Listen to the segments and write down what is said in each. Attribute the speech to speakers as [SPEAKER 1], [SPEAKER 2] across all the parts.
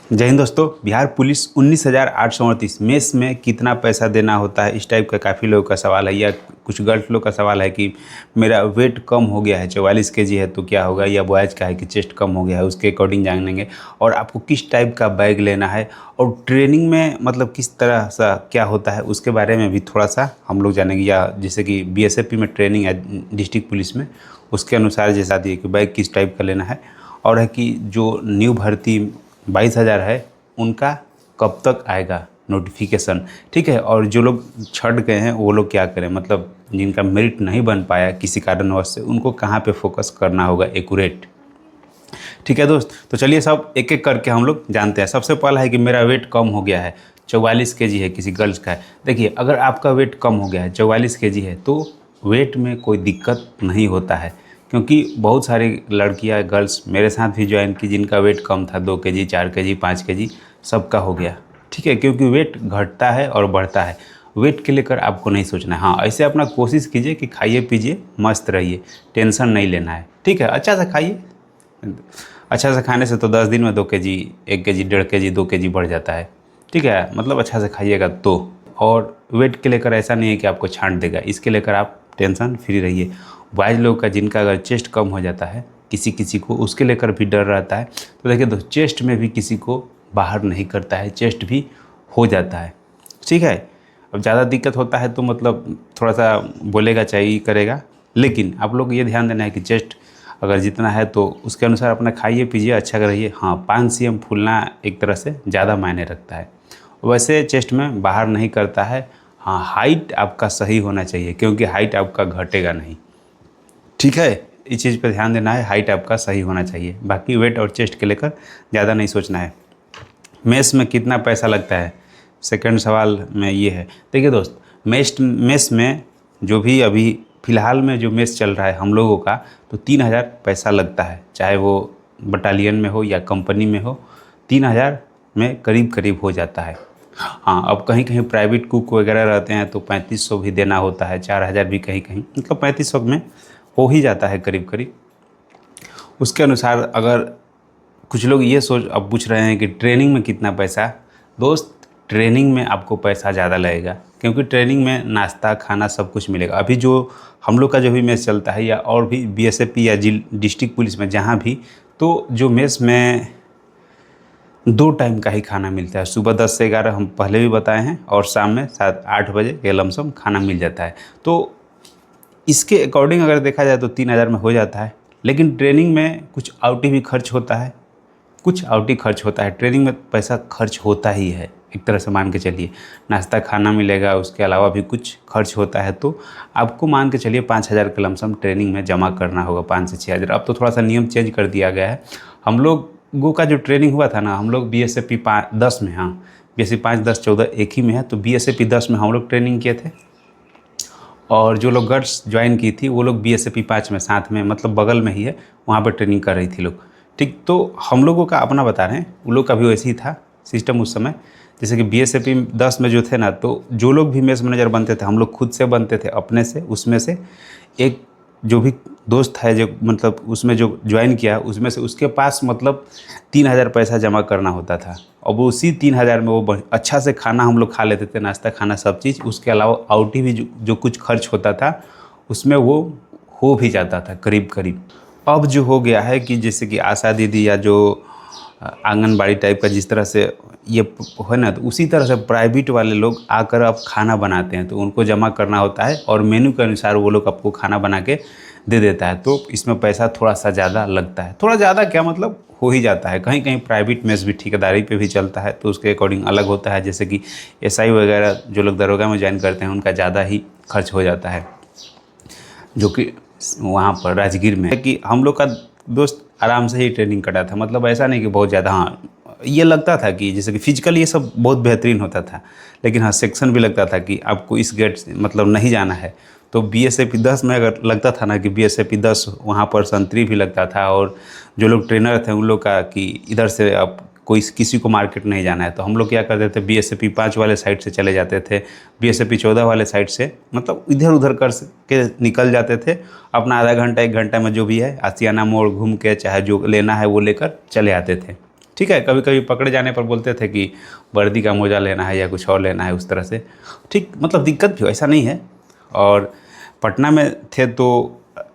[SPEAKER 1] जय हिंद दोस्तों। Bihar police 19,838 mess में कितना पैसा देना होता है, इस टाइप का काफ़ी लोगों का सवाल है। या कुछ गर्ल्स लोग का सवाल है कि मेरा वेट कम हो गया है, 44 केजी है तो क्या होगा, या बॉयज़ का है कि चेस्ट कम हो गया है, उसके अकॉर्डिंग जानेंगे। और आपको किस टाइप का बैग लेना है और ट्रेनिंग में मतलब किस तरह सा क्या होता है उसके बारे में भी थोड़ा सा हम लोग जानेंगे। या जैसे कि BSFP में ट्रेनिंग है डिस्ट्रिक्ट पुलिस में, उसके अनुसार जैसा दिए कि बैग किस टाइप का लेना है। और है कि जो न्यू भर्ती 22,000 है उनका कब तक आएगा नोटिफिकेशन, ठीक है। और जो लोग छट गए हैं वो लोग क्या करें, मतलब जिनका मेरिट नहीं बन पाया किसी कारणवश से, उनको कहाँ पे फोकस करना होगा एक्यूरेट, ठीक है दोस्त। तो चलिए सब एक एक करके हम लोग जानते हैं। सबसे पहला है कि मेरा वेट कम हो गया है, 44 केजी है, किसी गर्ल्स का है। देखिए, अगर आपका वेट कम हो गया है, 44 केजी है, तो वेट में कोई दिक्कत नहीं होता है, क्योंकि बहुत सारी लड़कियां गर्ल्स मेरे साथ भी ज्वाइन की जिनका वेट कम था, 2 केजी, 4 केजी, 5 केजी, सबका हो गया, ठीक है। क्योंकि वेट घटता है और बढ़ता है, वेट के लेकर आपको नहीं सोचना है। हाँ, ऐसे अपना कोशिश कीजिए कि खाइए पीजिए मस्त रहिए, टेंशन नहीं लेना है, ठीक है। अच्छा से खाइए, अच्छा से खाने से तो 10 दिन में 2 केजी, 1 केजी, 1.5 केजी, 2 केजी बढ़ जाता है, ठीक है। मतलब अच्छा से खाइएगा तो। और वेट के लेकर ऐसा नहीं है कि आपको छांट देगा, इसके लेकर आप टेंशन फ्री रहिए। बॉयज़ लोग का जिनका अगर चेस्ट कम हो जाता है किसी किसी को, उसके लेकर भी डर रहता है। तो देखिए, तो चेस्ट में भी किसी को बाहर नहीं करता है, चेस्ट भी हो जाता है, ठीक है। अब ज़्यादा दिक्कत होता है तो मतलब थोड़ा सा बोलेगा, चाहिए करेगा। लेकिन आप लोग ये ध्यान देना है कि चेस्ट अगर जितना है तो उसके अनुसार अपना खाइए पीजिए, अच्छा रहिए। हाँ, 5 cm फूलना एक तरह से ज़्यादा मायने रखता है, वैसे चेस्ट में बाहर नहीं करता है। हाँ, हाइट आपका सही होना चाहिए, क्योंकि हाइट आपका घटेगा नहीं, ठीक है। इस चीज़ पर ध्यान देना है, हाइट आपका सही होना चाहिए। बाकी वेट और चेस्ट के लेकर ज़्यादा नहीं सोचना है। मेस में कितना पैसा लगता है, सेकंड सवाल में ये है। देखिए दोस्त, मेस में जो भी अभी फ़िलहाल में जो मेस चल रहा है हम लोगों का, तो 3,000 पैसा लगता है, चाहे वो बटालियन में हो या कंपनी में हो, 3,000 में करीब करीब हो जाता है। हाँ, अब कहीं कहीं प्राइवेट कुक वगैरह रहते हैं तो 3,500 भी देना होता है, 4,000 भी कहीं कहीं, मतलब 3,500 में हो ही जाता है करीब करीब। उसके अनुसार अगर कुछ लोग ये सोच अब पूछ रहे हैं कि ट्रेनिंग में कितना पैसा, दोस्त ट्रेनिंग में आपको पैसा ज़्यादा लगेगा, क्योंकि ट्रेनिंग में नाश्ता खाना सब कुछ मिलेगा। अभी जो हम लोग का जो भी मेस चलता है, या और भी BSFP या डिस्ट्रिक्ट पुलिस में जहाँ भी, तो जो मेस में 2 टाइम का ही खाना मिलता है। सुबह 10 से 11 हम पहले भी बताए हैं, और शाम में 7-8 बजे के लमसम खाना मिल जाता है। तो इसके अकॉर्डिंग अगर देखा जाए तो 3,000 में हो जाता है। लेकिन ट्रेनिंग में कुछ आउटी भी खर्च होता है, कुछ आउटी खर्च होता है। ट्रेनिंग में पैसा खर्च होता ही है, एक तरह से मान के चलिए। नाश्ता खाना मिलेगा, उसके अलावा भी कुछ खर्च होता है, तो आपको मान के चलिए 5,000 का लमसम ट्रेनिंग में जमा करना होगा, 5 से 6,000। अब तो थोड़ा सा नियम चेंज कर दिया गया है। हम लोगों का जो ट्रेनिंग हुआ था ना, हम लोग BSFP 10 में, हाँ BSFP 5, 10, 14 एक ही में है, तो BSFP 10 में हम लोग ट्रेनिंग किए थे। और जो लोग गर्ल्स ज्वाइन की थी वो लोग BSFP 5 में साथ में, मतलब बगल में ही है, वहाँ पर ट्रेनिंग कर रही थी लोग, ठीक। तो हम लोगों का अपना बता रहे हैं, उन लोग का भी वैसे ही था सिस्टम उस समय। जैसे कि BSFP 10 में जो थे ना, तो जो लोग भी मेस मैनेजर बनते थे, हम लोग खुद से बनते थे अपने से। उसमें से एक जो भी दोस्त है जो मतलब उसमें जो ज्वाइन किया, उसमें से उसके पास मतलब 3,000 पैसा जमा करना होता था। और वो उसी 3,000 में वो अच्छा से खाना हम लोग खा लेते थे, नाश्ता खाना सब चीज़। उसके अलावा आउटी भी जो कुछ खर्च होता था उसमें वो हो भी जाता था करीब करीब। अब जो हो गया है कि जैसे कि आशा दीदी या जो आंगनबाड़ी टाइप का जिस तरह से ये है ना, तो उसी तरह से प्राइवेट वाले लोग आकर अब खाना बनाते हैं, तो उनको जमा करना होता है और मेन्यू के अनुसार वो लोग आपको खाना बना के दे देता है। तो इसमें पैसा थोड़ा सा ज़्यादा लगता है, थोड़ा ज़्यादा क्या मतलब हो ही जाता है। कहीं कहीं प्राइवेट मेस भी ठेकेदारी पे भी चलता है, तो उसके अकॉर्डिंग अलग होता है। जैसे कि SI वगैरह जो लोग दरोगा में ज्वाइन करते हैं उनका ज़्यादा ही खर्च हो जाता है, जो कि वहाँ पर राजगीर में है। कि हम लोग का दोस्त आराम से ही ट्रेनिंग करा था, मतलब ऐसा नहीं कि बहुत ज़्यादा। हाँ, ये लगता था कि जैसे कि फिजिकल ये सब बहुत बेहतरीन होता था, लेकिन हाँ सेक्शन भी लगता था कि आपको इस गेट से मतलब नहीं जाना है। तो BSFP 10 में अगर लगता था ना कि BSFP 10 वहाँ पर संतरी भी लगता था, और जो लोग ट्रेनर थे उन लोग का कि इधर से आप कोई किसी को मार्केट नहीं जाना है, तो हम लोग क्या करते थे, BSFP 5 वाले साइड से चले जाते थे, BSFP 14 वाले साइड से, मतलब इधर उधर कर के निकल जाते थे। अपना आधा घंटा 1 घंटा में जो भी है आशियाना मोड़ घूम के चाहे जो लेना है वो लेकर चले आते थे, ठीक है, कभी कभी पकड़े जाने पर बोलते थे कि वर्दी का मोजा लेना है या कुछ और लेना है, उस तरह से। ठीक, मतलब दिक्कत भी हो, ऐसा नहीं है। और पटना में थे तो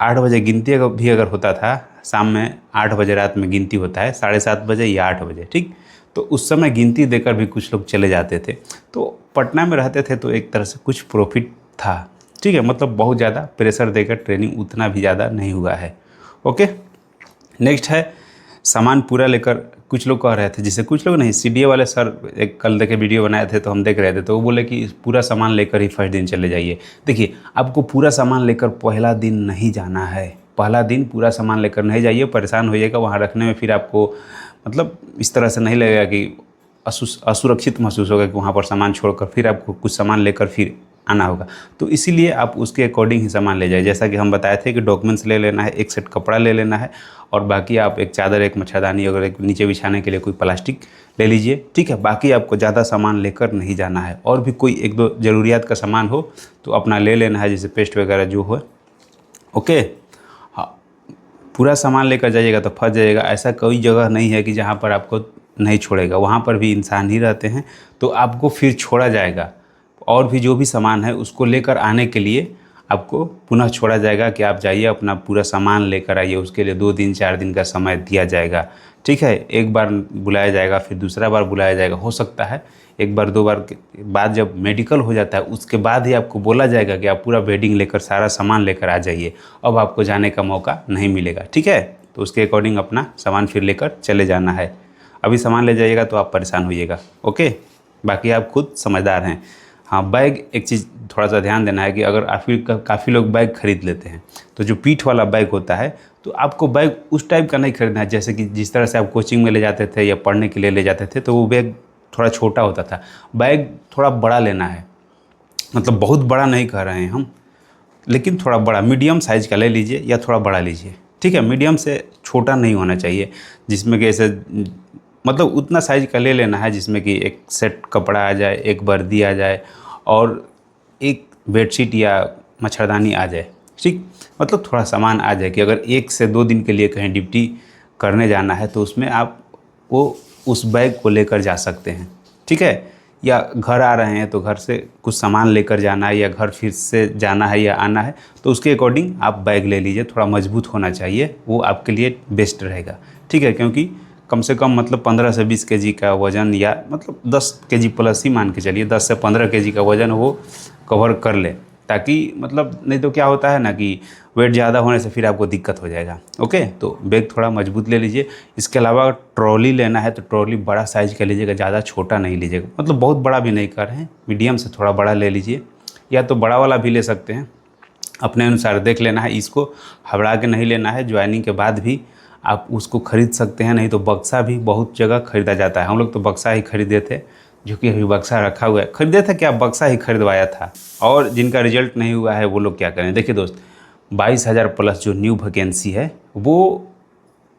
[SPEAKER 1] 8 बजे गिनती भी अगर होता था, शाम में 8 बजे रात में गिनती होता है, 7:30 बजे या 8 बजे, ठीक, तो उस समय गिनती देकर भी कुछ लोग चले जाते थे। तो पटना में रहते थे तो एक तरह से कुछ प्रॉफिट था, ठीक है, मतलब बहुत ज़्यादा प्रेशर देकर ट्रेनिंग उतना भी ज़्यादा नहीं हुआ है। ओके, नेक्स्ट है सामान पूरा लेकर। कुछ लोग कह रहे थे, जिसे कुछ लोग नहीं, सीडीए वाले सर एक कल देखे वीडियो बनाए थे तो हम देख रहे थे, तो वो बोले कि पूरा सामान लेकर ही फर्स्ट दिन चले जाइए। देखिए, आपको पूरा सामान लेकर पहला दिन नहीं जाना है, पहला दिन पूरा सामान लेकर नहीं जाइए, परेशान होइएगा वहाँ रखने में। फिर आपको मतलब इस तरह से नहीं लगेगा कि असुरक्षित महसूस होगा कि वहाँ पर सामान छोड़कर फिर आपको कुछ सामान लेकर फिर आना होगा। तो इसीलिए आप उसके अकॉर्डिंग ही सामान ले जाए। जैसा कि हम बताए थे कि डॉक्यूमेंट्स ले लेना है, एक सेट कपड़ा ले लेना है, और बाकी आप एक चादर, एक मच्छरदानी, अगर एक नीचे बिछाने के लिए कोई प्लास्टिक ले लीजिए, ठीक है। बाकी आपको ज़्यादा सामान लेकर नहीं जाना है। और भी कोई एक दो ज़रूरियात का सामान हो तो अपना ले लेना है, जैसे पेस्ट वगैरह जो हो। ओके, हाँ, पूरा सामान लेकर जाइएगा तो फंस जाइएगा। ऐसा कोई जगह नहीं है कि जहाँ पर आपको नहीं छोड़ेगा, वहाँ पर भी इंसान ही रहते हैं, तो आपको फिर छोड़ा जाएगा। और भी जो भी सामान है उसको लेकर आने के लिए आपको पुनः छोड़ा जाएगा कि आप जाइए अपना पूरा सामान लेकर आइए। उसके लिए 2 दिन 4 दिन का समय दिया जाएगा, ठीक है। एक बार बुलाया जाएगा, फिर दूसरा बार बुलाया जाएगा। हो सकता है एक बार 2 बार के बाद जब मेडिकल हो जाता है उसके बाद ही आपको बोला जाएगा कि आप पूरा बेडिंग लेकर सारा सामान लेकर आ जाइए। अब आपको जाने का मौका नहीं मिलेगा, ठीक है। तो उसके अकॉर्डिंग अपना सामान फिर लेकर चले जाना है। अभी सामान ले जाइएगा तो आप परेशान होइएगा। ओके, बाकी आप खुद समझदार हैं। हाँ, बैग, एक चीज़ थोड़ा सा ध्यान देना है कि अगर काफ़ी लोग बैग खरीद लेते हैं, तो जो पीठ वाला बैग होता है, तो आपको बैग उस टाइप का नहीं खरीदना है। जैसे कि जिस तरह से आप कोचिंग में ले जाते थे या पढ़ने के लिए ले जाते थे, तो वो बैग थोड़ा छोटा होता था। बैग थोड़ा बड़ा लेना है, मतलब बहुत बड़ा नहीं कह रहे हैं हम, लेकिन थोड़ा बड़ा, मीडियम साइज़ का ले लीजिए या थोड़ा बड़ा लीजिए, ठीक है। मीडियम से छोटा नहीं होना चाहिए, जिसमें कि ऐसे मतलब उतना साइज़ का ले लेना है जिसमें कि एक सेट कपड़ा आ जाए, एक वर्दी आ जाए और एक बेडशीट या मच्छरदानी आ जाए, ठीक। मतलब थोड़ा सामान आ जाए कि अगर 1 से 2 दिन के लिए कहीं ड्यूटी करने जाना है तो उसमें आप वो उस बैग को लेकर जा सकते हैं, ठीक है। या घर आ रहे हैं तो घर से कुछ सामान लेकर जाना है, या घर फिर से जाना है या आना है, तो उसके अकॉर्डिंग आप बैग ले लीजिए। थोड़ा मजबूत होना चाहिए, वो आपके लिए बेस्ट रहेगा, ठीक है। क्योंकि कम से कम मतलब 15 से 20 केजी का वज़न, या मतलब 10 केजी प्लस ही मान के चलिए, 10 से 15 केजी का वज़न वो कवर कर ले, ताकि मतलब नहीं तो क्या होता है ना कि वेट ज़्यादा होने से फिर आपको दिक्कत हो जाएगा। ओके, तो बैग थोड़ा मजबूत ले लीजिए। इसके अलावा ट्रॉली लेना है तो ट्रॉली बड़ा साइज़ का लीजिएगा, ज़्यादा छोटा नहीं लीजिएगा। मतलब बहुत बड़ा भी नहीं कर रहे हैं, मीडियम से थोड़ा बड़ा ले लीजिए, या तो बड़ा वाला भी ले सकते हैं, अपने अनुसार देख लेना है। इसको हबड़ा के नहीं लेना है, ज्वाइनिंग के बाद भी आप उसको ख़रीद सकते हैं। नहीं तो बक्सा भी बहुत जगह ख़रीदा जाता है। हम लोग तो बक्सा ही खरीदे थे, जो कि अभी बक्सा रखा हुआ है। खरीदे थे क्या, बक्सा ही खरीदवाया था। और जिनका रिजल्ट नहीं हुआ है वो लोग क्या करें। देखिए दोस्त, 22,000 प्लस जो न्यू वैकेंसी है वो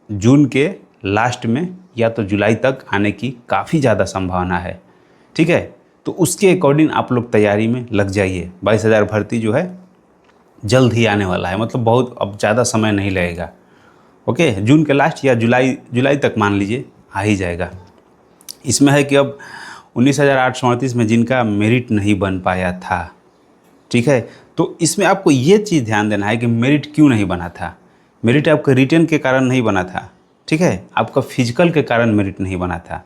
[SPEAKER 1] जून के लास्ट में या तो जुलाई तक आने की काफ़ी ज़्यादा संभावना है, ठीक है। तो उसके अकॉर्डिंग आप लोग तैयारी में लग जाइए। 22,000 भर्ती जो है जल्द ही आने वाला है, मतलब बहुत अब ज़्यादा समय नहीं लगेगा। ओके, जून के लास्ट या जुलाई तक मान लीजिए आ ही जाएगा। इसमें है कि अब 19,838 में जिनका मेरिट नहीं बन पाया था, ठीक है, तो इसमें आपको ये चीज़ ध्यान देना है कि मेरिट क्यों नहीं बना था। मेरिट आपका रिटेन के कारण नहीं बना था, ठीक है, आपका फिजिकल के कारण मेरिट नहीं बना था।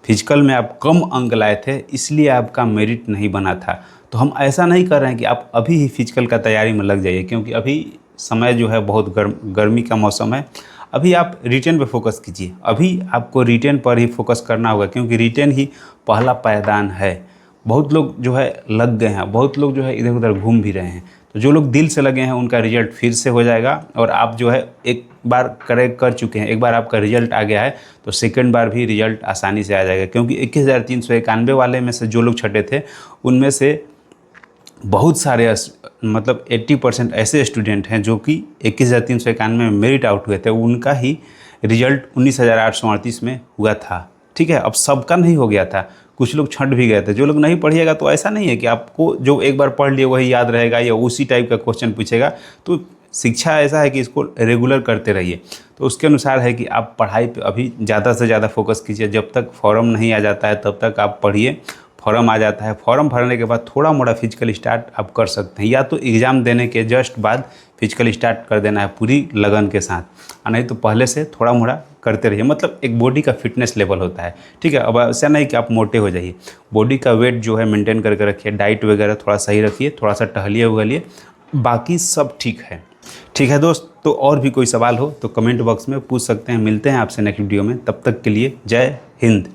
[SPEAKER 1] फिजिकल में आप कम अंक लाए थे, इसलिए आपका मेरिट नहीं बना था। तो हम ऐसा नहीं कर रहे हैं कि आप अभी ही फिजिकल का तैयारी में लग जाइए, क्योंकि अभी समय जो है बहुत गर्मी का मौसम है। अभी आप रिटेन पे फोकस कीजिए, अभी आपको रिटेन पर ही फोकस करना होगा, क्योंकि रिटेन ही पहला पायदान है। बहुत लोग जो है लग गए हैं, बहुत लोग जो है इधर उधर घूम भी रहे हैं। तो जो लोग दिल से लगे हैं उनका रिजल्ट फिर से हो जाएगा। और आप जो है एक बार करेक्ट कर चुके हैं, एक बार आपका रिजल्ट आ गया है, तो सेकंड बार भी रिजल्ट आसानी से आ जाएगा। क्योंकि 21,391 वाले में से जो लोग छटे थे, उनमें से बहुत सारे मतलब 80% ऐसे स्टूडेंट हैं जो कि 21,391 में मेरिट आउट हुए थे, उनका ही रिजल्ट 19,838 में हुआ था, ठीक है। अब सबका नहीं हो गया था, कुछ लोग छंट भी गए थे। जो लोग नहीं पढ़िएगा तो ऐसा नहीं है कि आपको जो एक बार पढ़ लिए वही याद रहेगा या उसी टाइप का क्वेश्चन पूछेगा। तो शिक्षा ऐसा है कि इसको रेगुलर करते रहिए। तो उसके अनुसार है कि आप पढ़ाई पे अभी ज़्यादा से ज़्यादा फोकस कीजिए। जब तक फॉर्म नहीं आ जाता है तब तक आप पढ़िए। फॉर्म आ जाता है, फॉर्म भरने के बाद थोड़ा मोड़ा फिजिकल स्टार्ट आप कर सकते हैं, या तो एग्ज़ाम देने के जस्ट बाद फिजिकल स्टार्ट कर देना है पूरी लगन के साथ, और नहीं तो पहले से थोड़ा मोड़ा करते रहिए। मतलब एक बॉडी का फिटनेस लेवल होता है, ठीक है। अब ऐसा नहीं कि आप मोटे हो जाइए, बॉडी का वेट जो है मेंटेन करके रखिए, डाइट वगैरह थोड़ा सही रखिए, थोड़ा सा टहलिए उगलिए, बाकी सब ठीक है। ठीक है दोस्त, तो और भी कोई सवाल हो तो कमेंट बॉक्स में पूछ सकते हैं। मिलते हैं आपसे नेक्स्ट वीडियो में, तब तक के लिए जय हिंद।